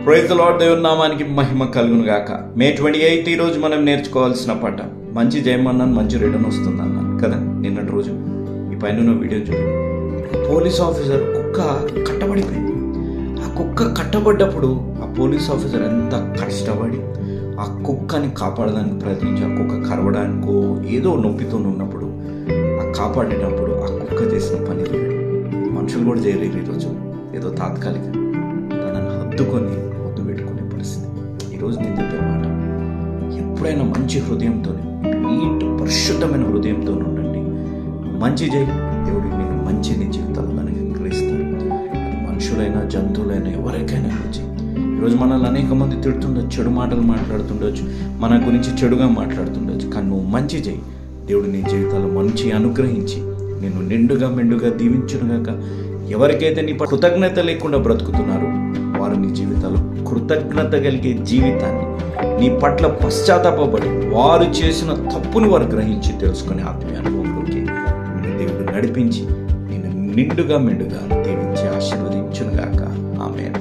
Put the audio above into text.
Praise the lord. దేవుని నామానికి మహిమ కలుగును గాక. మే 28 ఈ రోజు మనం నేర్చుకోవాల్సిన పాట. మంచి జయమన్నాను, మంచి రిటర్న్ వస్తుంది అన్నాను కదా నిన్నటి రోజు. ఈ పైన వీడియో చూడండి. పోలీస్ ఆఫీసర్ కుక్క కట్టబడిపోయింది. ఆ కుక్క కట్టబడ్డప్పుడు ఆ పోలీస్ ఆఫీసర్ ఎంత కష్టపడి ఆ కుక్కని కాపాడడానికి ప్రయత్నించి, ఆ కుక్క కరవడానికో ఏదో నొప్పితో ఉన్నప్పుడు ఆ కాపాడేటప్పుడు ఆ కుక్క చేసిన పని మనుషులు కూడా చేయలేరు ఈరోజు. ఏదో తాత్కాలిక తనని హత్తుకొని ముద్దు పెట్టుకునే పరిస్థితి. ఈరోజు నేను చెప్పే మాట, ఎప్పుడైనా మంచి హృదయంతో, నీట్ పరిశుద్ధమైన హృదయంతో ఉండండి. మంచి చేయి, దేవుడు నేను మంచి నీ జీవితాల్లో అనుగ్రహిస్తాను. అది మనుషులైనా జంతువులైనా ఎవరికైనా వచ్చి ఈరోజు మనల్ని అనేక మంది తిడుతుండొచ్చు, చెడు మాటలు మాట్లాడుతుండొచ్చు, మన గురించి చెడుగా మాట్లాడుతుండొచ్చు. కానీ నువ్వు మంచి చేయి, దేవుడు నీ జీవితాల్లో మంచి అనుగ్రహించి నేను నిండుగా మెండుగా దీవించునుగాక. ఎవరికైతే నీ కృతజ్ఞత లేకుండా బ్రతుకుతున్నారో వారు నీ జీవితాల్లో కృతజ్ఞత కలిగే జీవితాన్ని, నీ పట్ల పశ్చాత్తాపడి వారు చేసిన తప్పును వారు గ్రహించి తెలుసుకునే ఆత్మీయ అనుభవంలోకి దేవుడు నడిపించి నేను నిండుగా మెండుగా దీవించి ఆశీర్వదించునుగాక. ఆమేన్.